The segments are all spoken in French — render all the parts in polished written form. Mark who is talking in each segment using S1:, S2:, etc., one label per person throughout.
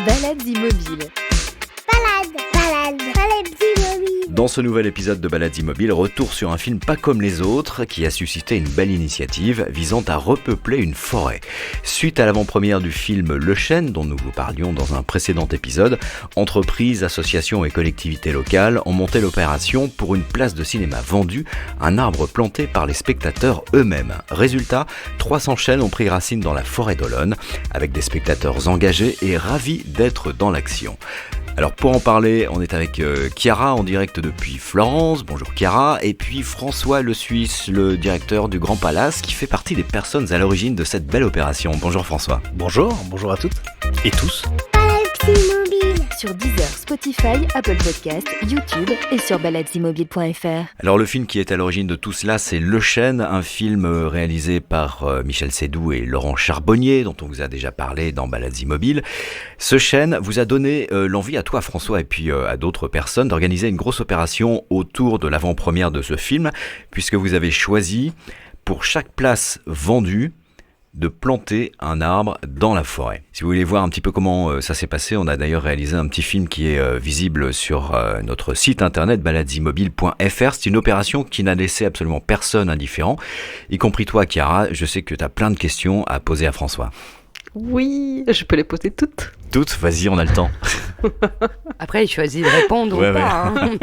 S1: Balades immobiles.
S2: Balades immobiles.
S3: Dans ce nouvel épisode de Balades immobiles, retour sur un film pas comme les autres qui a suscité une belle initiative visant à repeupler une forêt. Suite à l'avant-première du film Le Chêne, dont nous vous parlions dans un précédent épisode, entreprises, associations et collectivités locales ont monté l'opération pour une place de cinéma vendue, un arbre planté par les spectateurs eux-mêmes. Résultat, 300 chênes ont pris racine dans la forêt d'Olonne, avec des spectateurs engagés et ravis d'être dans l'action. Alors pour en parler, on est avec Chiara en direct depuis Florence. Bonjour Chiara. Et puis François Le Suisse, le directeur du Grand Palace, qui fait partie des personnes à l'origine de cette belle opération. Bonjour François.
S4: Bonjour à toutes et tous.
S2: Balades immobiles.
S1: Sur Deezer, Spotify, Apple Podcasts, YouTube et sur baladesimmobiles.fr.
S3: Alors le film qui est à l'origine de tout cela, c'est Le Chêne, un film réalisé par Michel Seydoux et Laurent Charbonnier, dont on vous a déjà parlé dans Balades immobiles. Ce chêne vous a donné l'envie à toi François et puis à d'autres personnes d'organiser une grosse opération autour de l'avant-première de ce film, puisque vous avez choisi pour chaque place vendue de planter un arbre dans la forêt. Si vous voulez voir un petit peu comment ça s'est passé, on a d'ailleurs réalisé un petit film qui est visible sur notre site internet baladesimmobiles.fr. C'est une opération qui n'a laissé absolument personne indifférent, y compris toi Chiara. Je sais que tu as plein de questions à poser à François.
S5: Oui, je peux les poser toutes.
S3: Toutes, vas-y, on a le temps.
S6: Après, il choisit de répondre
S3: Ouais,
S6: ou pas. Hein.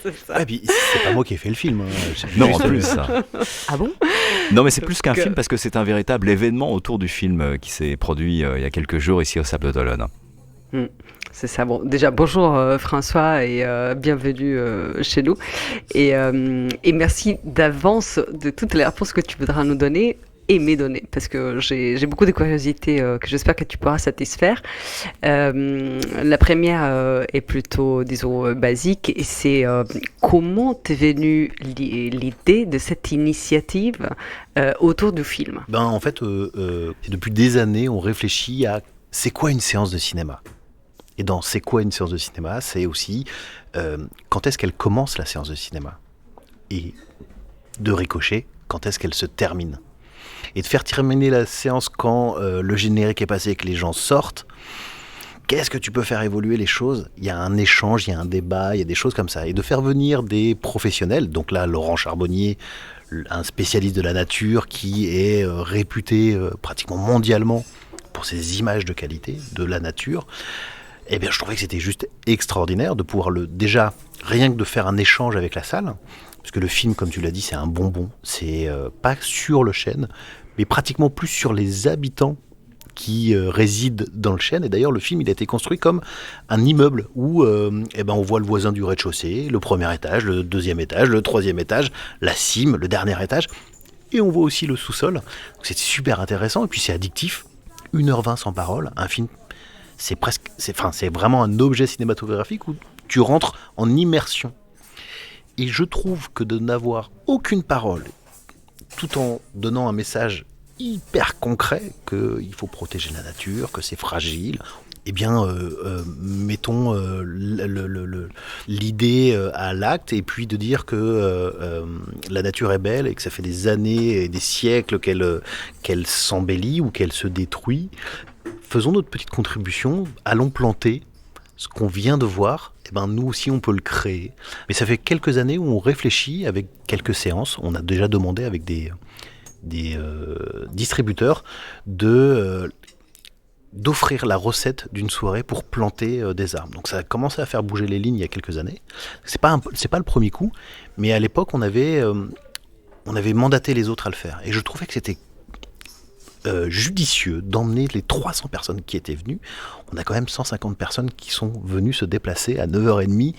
S5: C'est ça.
S4: Ouais, puis c'est pas moi qui ai fait le film.
S3: Non, en plus ça.
S6: Ah bon?
S3: Non, mais c'est plus qu'un
S5: Que-
S3: film parce que c'est un véritable événement autour du film qui s'est produit il y a quelques jours ici au Sable d'Olonne.
S5: C'est ça. Bon, déjà, bonjour François et bienvenue chez nous. Et merci d'avance de toutes les réponses que tu voudras nous donner et me donner, parce que j'ai beaucoup de curiosités que j'espère que tu pourras satisfaire. La première est plutôt, disons, basique, et c'est comment t'es venue l'idée de cette initiative autour du film?
S4: En fait, depuis des années, on réfléchit à c'est quoi une séance de cinéma. Et dans c'est quoi une séance de cinéma, c'est aussi quand est-ce qu'elle commence la séance de cinéma. Et de ricochet, quand est-ce qu'elle se termine. Et de faire terminer la séance quand le générique est passé et que les gens sortent, qu'est-ce que tu peux faire évoluer les choses? Il y a un échange, il y a un débat, il y a des choses comme ça. Et de faire venir des professionnels, donc là Laurent Charbonnier, un spécialiste de la nature qui est réputé pratiquement mondialement pour ses images de qualité de la nature, eh bien je trouvais que c'était juste extraordinaire de pouvoir déjà, rien que de faire un échange avec la salle, parce que le film, comme tu l'as dit, c'est un bonbon, c'est pas sur le chêne, mais pratiquement plus sur les habitants qui résident dans le chêne. Et d'ailleurs, le film, il a été construit comme un immeuble où on voit le voisin du rez-de-chaussée, le premier étage, le deuxième étage, le troisième étage, la cime, le dernier étage. Et on voit aussi le sous-sol. Donc c'est super intéressant. Et puis c'est addictif. 1h20 sans parole. Un film, c'est vraiment un objet cinématographique où tu rentres en immersion. Et je trouve que de n'avoir aucune parole, tout en donnant un message hyper concret qu'il faut protéger la nature, que c'est fragile, eh bien, mettons l'idée à l'acte, et puis de dire que la nature est belle et que ça fait des années et des siècles qu'elle s'embellit ou qu'elle se détruit. Faisons notre petite contribution, allons planter ce qu'on vient de voir. Eh ben, nous aussi on peut le créer. Mais ça fait quelques années où on réfléchit avec quelques séances. On a déjà demandé avec des distributeurs d'offrir la recette d'une soirée pour planter des arbres. Donc ça a commencé à faire bouger les lignes il y a quelques années. C'est pas le premier coup, mais à l'époque on avait mandaté les autres à le faire. Et je trouvais que c'était judicieux d'emmener les 300 personnes qui étaient venues. On a quand même 150 personnes qui sont venues se déplacer à 9h30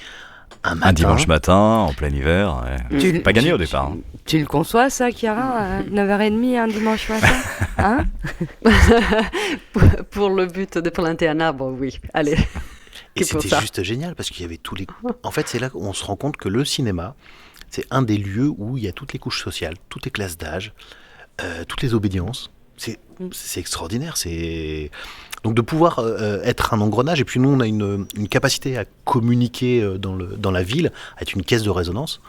S4: un matin.
S3: Un dimanche matin, en plein hiver. Ouais. C'est pas gagné au départ. Hein.
S6: Tu le conçois, ça, Chiara? 9h30 un dimanche matin? Hein?
S5: Pour le but de planter un arbre, oui. Allez.
S4: Et
S5: C'est pour
S4: c'était
S5: ça.
S4: juste génial parce qu'il y avait tous les... En fait, c'est là qu'on se rend compte que le cinéma, c'est un des lieux où il y a toutes les couches sociales, toutes les classes d'âge, toutes les obédiences. C'est extraordinaire. Donc de pouvoir être un engrenage, et puis nous on a une capacité à communiquer dans la ville, à être une caisse de résonance,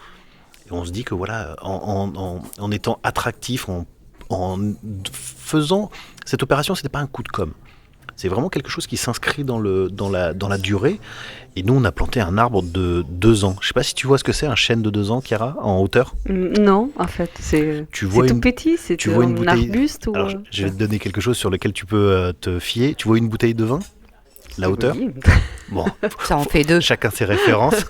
S4: et on se dit que voilà, en étant attractif, en faisant cette opération, c'était pas un coup de com', C'est vraiment quelque chose qui s'inscrit dans la durée. Et nous, on a planté un arbre de 2 ans. Je ne sais pas si tu vois ce que c'est, un chêne de 2 ans, Chiara, en hauteur.
S5: Non, en fait, c'est tout petit, c'est
S4: tu vois une
S5: un
S4: bouteille.
S5: arbuste ou...
S4: Alors, je vais te donner quelque chose sur lequel tu peux te fier. Tu vois une bouteille de vin ? La hauteur ?
S5: Oui.
S4: Bon,
S6: Ça en fait 2.
S4: chacun ses références.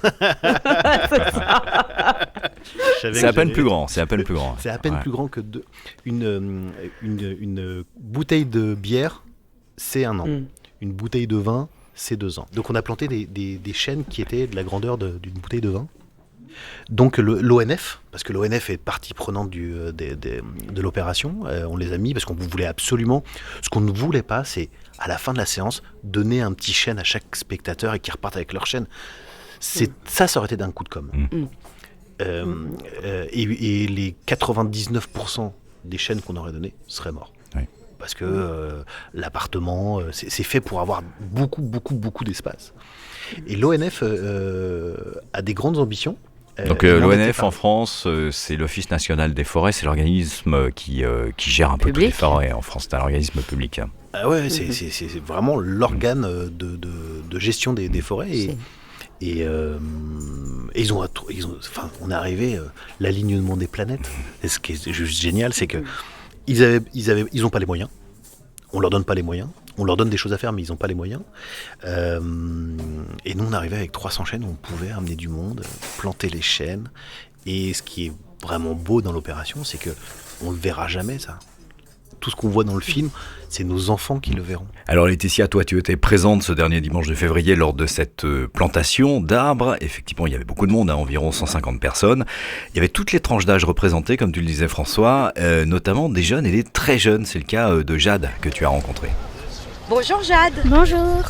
S3: C'est à peine plus grand. C'est à peine plus grand.
S4: C'est à peine
S3: Ouais.
S4: plus grand que une bouteille de bière, c'est 1 an. Une bouteille de vin, c'est 2 ans. Donc on a planté des chênes qui étaient de la grandeur d'une bouteille de vin. Donc l'ONF, parce que l'ONF est partie prenante de l'opération, on les a mis parce qu'on voulait absolument... Ce qu'on ne voulait pas, c'est à la fin de la séance, donner un petit chêne à chaque spectateur et qu'ils repartent avec leur chêne. Ça aurait été d'un coup de com'. Et les 99% des chênes qu'on aurait donnés seraient morts.
S3: Oui.
S4: Parce que l'appartement, c'est fait pour avoir beaucoup d'espace. Et l'ONF a des grandes ambitions.
S3: Donc l'ONF en France, c'est l'Office national des forêts, c'est l'organisme qui gère un peu toutes les forêts en France. C'est un organisme public.
S4: Ah ouais, c'est vraiment l'organe de gestion des forêts. Et on est arrivé l'alignement des planètes. Et ce qui est juste génial, c'est que ils ont pas les moyens. On leur donne pas les moyens. On leur donne des choses à faire, mais ils n'ont pas les moyens. Et nous, on arrivait avec 300 chênes où on pouvait amener du monde, planter les chênes. Et ce qui est vraiment beau dans l'opération, c'est que on le verra jamais, ça. Tout ce qu'on voit dans le film, c'est nos enfants qui le verront.
S3: Alors Laetitia, toi tu étais présente ce dernier dimanche de février lors de cette plantation d'arbres. Effectivement, il y avait beaucoup de monde, environ 150 personnes. Il y avait toutes les tranches d'âge représentées, comme tu le disais François, notamment des jeunes et des très jeunes. C'est le cas de Jade que tu as rencontré.
S7: Bonjour Jade.
S2: Bonjour.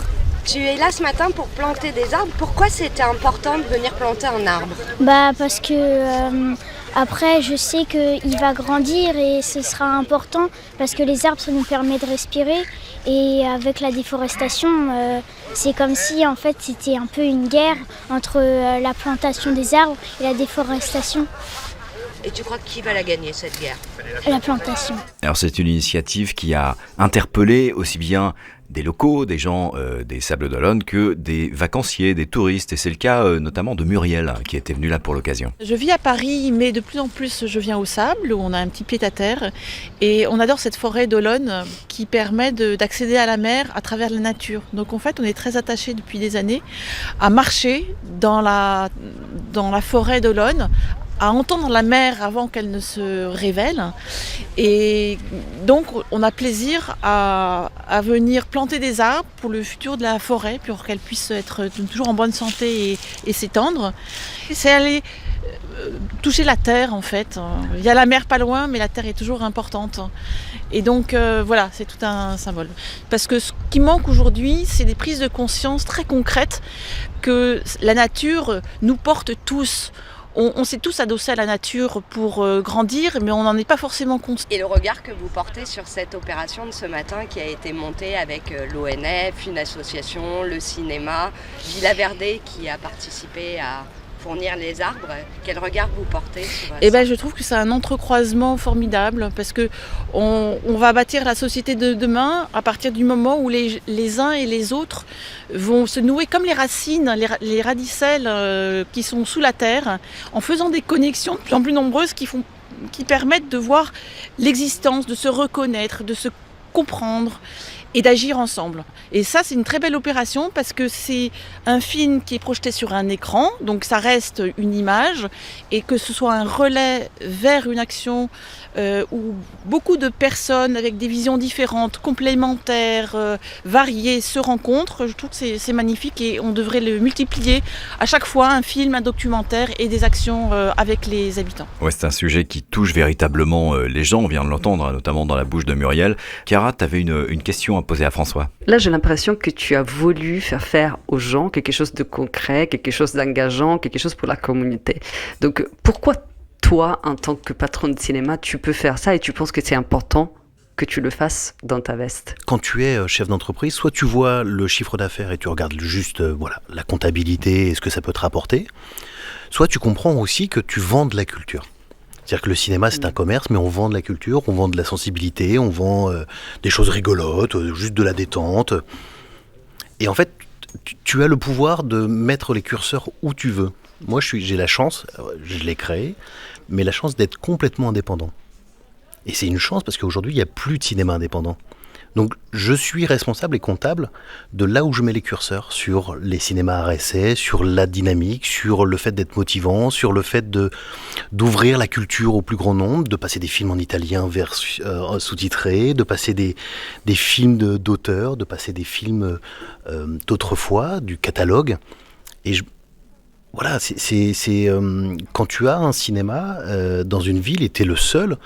S7: Tu es là ce matin pour planter des arbres. Pourquoi c'était important de venir planter un arbre ?
S2: Parce que après, je sais qu'il va grandir et ce sera important parce que les arbres, ça nous permet de respirer. Et avec la déforestation, c'est comme si en fait c'était un peu une guerre entre la plantation des arbres et la déforestation.
S7: Et tu crois qui va la gagner cette guerre ?
S2: La plantation.
S3: Alors c'est une initiative qui a interpellé aussi bien des locaux, des gens des Sables d'Olonne que des vacanciers, des touristes. Et c'est le cas notamment de Muriel qui était venue là pour l'occasion.
S8: Je vis à Paris, mais de plus en plus je viens au Sable où on a un petit pied-à-terre. Et on adore cette forêt d'Olonne qui permet d'accéder à la mer à travers la nature. Donc en fait on est très attachés depuis des années à marcher dans la forêt d'Olonne, à entendre la mer avant qu'elle ne se révèle. Et donc on a plaisir à venir planter des arbres pour le futur de la forêt, pour qu'elle puisse être toujours en bonne santé et s'étendre. C'est aller toucher la terre en fait. Il y a la mer pas loin, mais la terre est toujours importante. Et donc voilà, c'est tout un symbole. Parce que ce qui manque aujourd'hui, c'est des prises de conscience très concrètes que la nature nous porte tous. On s'est tous adossés à la nature pour grandir, mais on n'en est pas forcément conscient.
S7: Et le regard que vous portez sur cette opération de ce matin qui a été montée avec l'ONF, une association, le cinéma, Villa Verde qui a participé à fournir les arbres, quel regard vous portez sur ça ?
S8: Je trouve que c'est un entrecroisement formidable parce que on va bâtir la société de demain à partir du moment où les uns et les autres vont se nouer comme les racines, les radicelles qui sont sous la terre, en faisant des connexions de plus en plus nombreuses qui permettent de voir l'existence, de se reconnaître, de se comprendre et d'agir ensemble. Et ça, c'est une très belle opération parce que c'est un film qui est projeté sur un écran, donc ça reste une image, et que ce soit un relais vers une action où beaucoup de personnes avec des visions différentes, complémentaires, variées, se rencontrent. Je trouve que c'est magnifique et on devrait le multiplier à chaque fois, un film, un documentaire et des actions avec les habitants.
S3: Ouais, c'est un sujet qui touche véritablement les gens, on vient de l'entendre, notamment dans la bouche de Muriel. Chiara, tu avais une question à poser à François.
S5: Là, j'ai l'impression que tu as voulu faire aux gens quelque chose de concret, quelque chose d'engageant, quelque chose pour la communauté. Donc, pourquoi toi, en tant que patron de cinéma, tu peux faire ça et tu penses que c'est important que tu le fasses dans ta veste ?
S4: Quand tu es chef d'entreprise, soit tu vois le chiffre d'affaires et tu regardes juste la comptabilité et ce que ça peut te rapporter, soit tu comprends aussi que tu vends de la culture. C'est-à-dire que le cinéma, c'est un commerce, mais on vend de la culture, on vend de la sensibilité, on vend des choses rigolotes, juste de la détente. Et en fait, tu as le pouvoir de mettre les curseurs où tu veux. Moi, j'ai la chance, je l'ai créé, mais la chance d'être complètement indépendant. Et c'est une chance parce qu'aujourd'hui, il n'y a plus de cinéma indépendant. Donc, je suis responsable et comptable de là où je mets les curseurs, sur les cinémas à essai, sur la dynamique, sur le fait d'être motivant, sur le fait d'ouvrir la culture au plus grand nombre, de passer des films en italien sous-titrés, de passer des films d'auteurs, de passer des films d'autrefois, du catalogue. Et voilà, quand tu as un cinéma dans une ville et tu es le seul,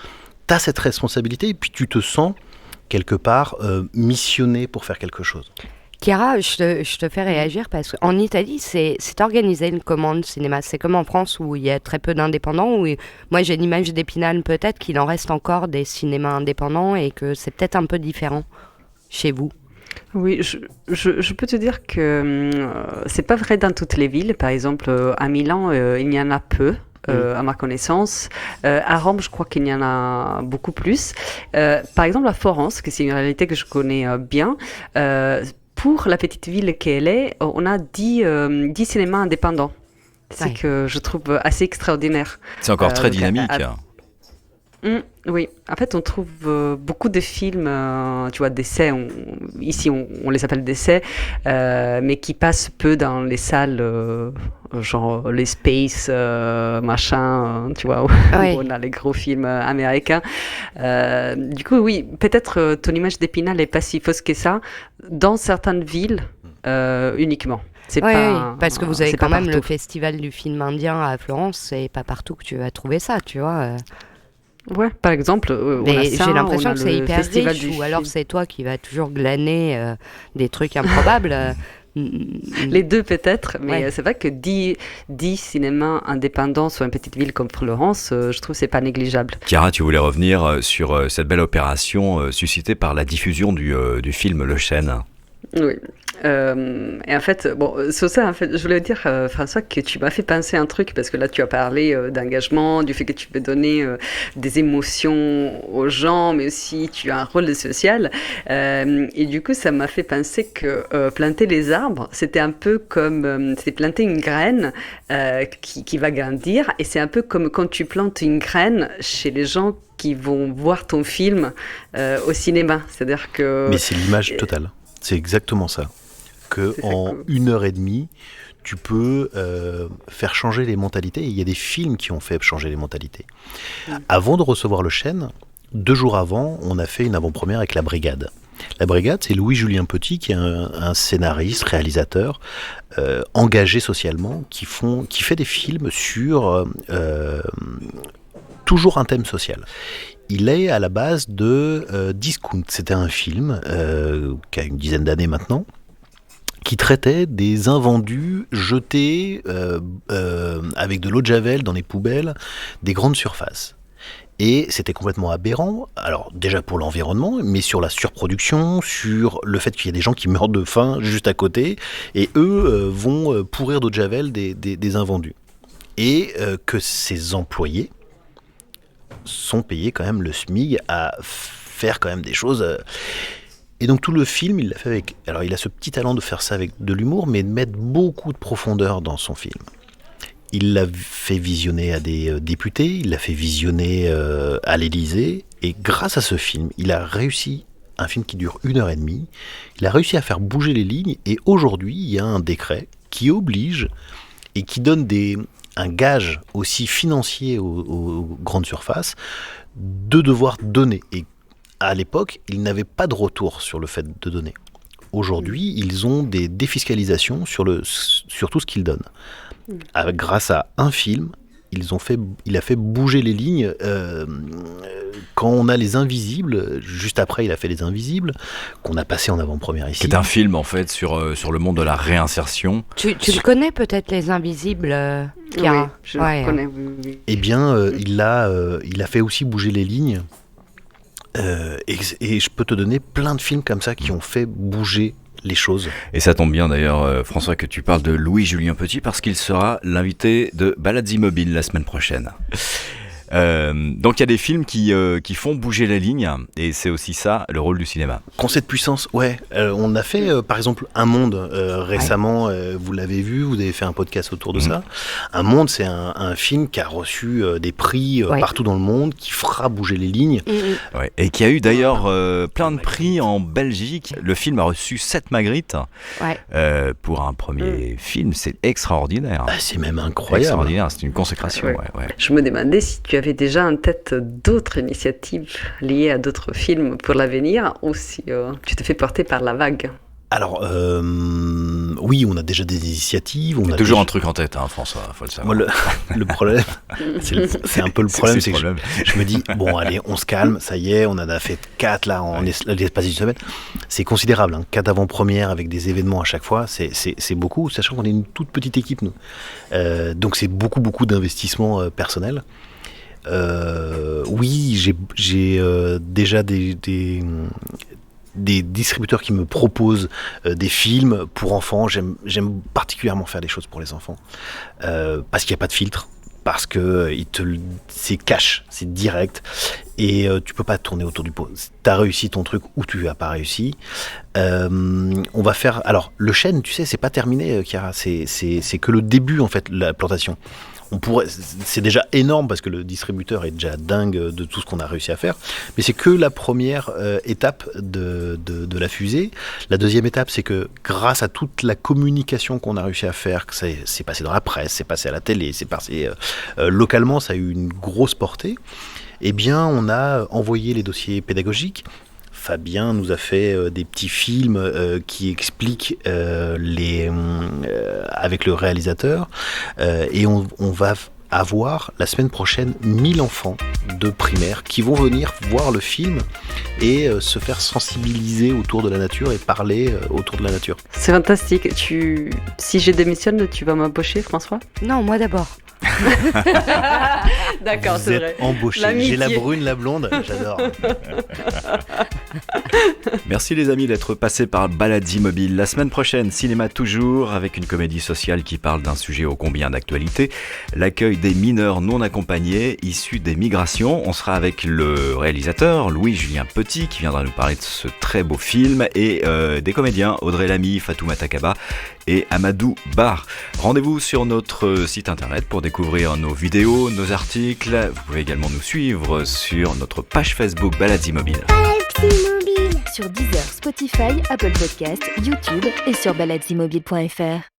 S4: tu as cette responsabilité et puis tu te sens quelque part missionné pour faire quelque chose.
S6: Chiara, je te fais réagir parce qu'en Italie, c'est organisé une commande cinéma. C'est comme en France où il y a très peu d'indépendants. Moi, j'ai l'image d'Épinal, peut-être qu'il en reste encore des cinémas indépendants et que c'est peut-être un peu différent chez vous.
S5: Oui, je peux te dire que c'est pas vrai dans toutes les villes. Par exemple, à Milan, il y en a peu. À ma connaissance. À Rome, je crois qu'il y en a beaucoup plus. Par exemple, à Florence, que c'est une réalité que je connais bien, pour la petite ville qu'elle est, on a 10 cinémas indépendants. C'est que je trouve assez extraordinaire.
S3: C'est encore très dynamique.
S5: Oui, en fait, on trouve beaucoup de films, tu vois, d'essais, ici on les appelle d'essais, mais qui passent peu dans les salles, genre les Space, machin, tu vois, où on a les gros films américains. Du coup, oui, peut-être ton image d'Épinal n'est pas si fausse que ça, dans certaines villes uniquement.
S6: Oui, parce que vous avez quand même le festival du film indien à Florence, c'est pas partout que tu vas trouver ça, tu vois.
S5: Ouais, par exemple,
S6: j'ai l'impression que c'est hyper riche, ou alors c'est toi qui vas toujours glaner des trucs improbables.
S5: Les deux peut-être, mais c'est vrai que 10 cinémas indépendants sur une petite ville comme Florence, je trouve que c'est pas négligeable.
S3: Chiara, tu voulais revenir sur cette belle opération suscitée par la diffusion du film Le Chêne.
S5: Oui. Et en fait, sur ça, en fait, je voulais dire, François, que tu m'as fait penser un truc, parce que là, tu as parlé d'engagement, du fait que tu veux donner des émotions aux gens, mais aussi tu as un rôle social. Et du coup, ça m'a fait penser que planter les arbres, c'était un peu comme c'est planter une graine qui va grandir, et c'est un peu comme quand tu plantes une graine chez les gens qui vont voir ton film au cinéma. C'est-à-dire que...
S4: Mais c'est l'image totale. C'est exactement ça. En 1h30, tu peux faire changer les mentalités. Et il y a des films qui ont fait changer les mentalités. Avant de recevoir Le Chêne, 2 jours avant, on a fait une avant-première avec La Brigade. La Brigade, c'est Louis-Julien Petit, qui est un scénariste, réalisateur, engagé socialement, qui fait des films sur toujours un thème social. Il est à la base de Discount. C'était un film qui a une dizaine d'années maintenant, qui traitait des invendus jetés avec de l'eau de javel dans les poubelles des grandes surfaces. Et c'était complètement aberrant, alors déjà pour l'environnement, mais sur la surproduction, sur le fait qu'il y a des gens qui meurent de faim juste à côté, et eux vont pourrir d'eau de javel des invendus. Et que ces employés sont payés quand même le SMIC à faire quand même des choses... Et donc tout le film, il l'a fait avec... Alors il a ce petit talent de faire ça avec de l'humour, mais de mettre beaucoup de profondeur dans son film. Il l'a fait visionner à des députés, il l'a fait visionner à l'Élysée, et grâce à ce film, il a réussi, un film qui dure 1h30, il a réussi à faire bouger les lignes, et aujourd'hui, il y a un décret qui oblige et qui donne un gage aussi financier aux grandes surfaces de devoir donner. Et à l'époque, ils n'avaient pas de retour sur le fait de donner. Aujourd'hui, ils ont des défiscalisations sur tout ce qu'ils donnent. Grâce à un film, il a fait bouger les lignes. Quand on a Les Invisibles, juste après, il a fait Les Invisibles, qu'on a passé en avant-première ici.
S3: C'est un film, en fait, sur le monde de la réinsertion.
S6: Tu le connais peut-être, Les Invisibles, Chiara?
S5: Oui, je le connais. Oui.
S4: Eh bien, il a fait aussi bouger les lignes. Et je peux te donner plein de films comme ça qui ont fait bouger les choses.
S3: Et ça tombe bien d'ailleurs, François, que tu parles de Louis-Julien Petit, parce qu'il sera l'invité de Balades Immobiles la semaine prochaine. Donc il y a des films qui font bouger les lignes, et c'est aussi ça le rôle du cinéma.
S4: Concept puissance, ouais. On a fait par exemple Un Monde récemment, vous l'avez vu, vous avez fait un podcast autour de ça. Un Monde, c'est un film qui a reçu des prix partout dans le monde, qui fera bouger les lignes.
S3: Ouais. Et qui a eu d'ailleurs plein de prix en Belgique. Le film a reçu 7 Magritte pour un premier film, c'est extraordinaire.
S4: C'est même incroyable.
S3: Extraordinaire, c'est une consécration. Ouais.
S5: Je me demandais si tu avais déjà en tête d'autres initiatives liées à d'autres films pour l'avenir ou si tu te fais porter par la vague.
S4: Alors, oui, on a déjà des initiatives. On a
S3: toujours
S4: déjà...
S3: un truc en tête, François, faut le savoir.
S4: Moi, le problème, c'est un peu le problème, c'est que je me dis, bon, allez, on se calme, ça y est, on en a fait 4 là en l'espace d'une semaine. C'est considérable, 4 avant-premières avec des événements à chaque fois, c'est beaucoup, sachant qu'on est une toute petite équipe, nous. Donc c'est beaucoup d'investissement personnel. Oui, j'ai déjà des distributeurs qui me proposent des films pour enfants. J'aime particulièrement faire des choses pour les enfants parce qu'il n'y a pas de filtre, parce que c'est cash, c'est direct et tu peux pas tourner autour du pot. T'as réussi ton truc ou tu as pas réussi. On va faire. Alors le chêne, tu sais, c'est pas terminé, Chiara. C'est que le début en fait, la plantation. C'est déjà énorme parce que le distributeur est déjà dingue de tout ce qu'on a réussi à faire, mais c'est que la première étape de la fusée. La deuxième étape, c'est que grâce à toute la communication qu'on a réussi à faire, que c'est passé dans la presse, c'est passé à la télé, c'est passé localement, ça a eu une grosse portée. Eh bien, on a envoyé les dossiers pédagogiques. Fabien nous a fait des petits films qui expliquent avec le réalisateur et on va avoir la semaine prochaine 1000 enfants de primaire qui vont venir voir le film et se faire sensibiliser autour de la nature et parler autour de la nature.
S5: C'est fantastique. Si je démissionne, tu vas m'embaucher, François ?
S6: Non, moi d'abord.
S5: D'accord,
S4: vous
S5: c'est
S4: êtes
S5: vrai.
S4: embauchés. J'ai la brune, la blonde, j'adore.
S3: Merci les amis d'être passés par Balades Immobiles. La semaine prochaine, cinéma toujours, avec une comédie sociale qui parle d'un sujet ô combien d'actualité, l'accueil des mineurs non accompagnés issus des migrations. On sera avec le réalisateur Louis-Julien Petit qui viendra nous parler de ce très beau film et des comédiens Audrey Lamy, Fatoumata Kaba et Amadou Bar. Rendez-vous sur notre site internet pour découvrir nos vidéos, nos articles. Vous pouvez également nous suivre sur notre page Facebook Balades Immobiles.
S1: Sur Deezer, Spotify, Apple Podcasts, YouTube et sur baladesimmobiles.fr.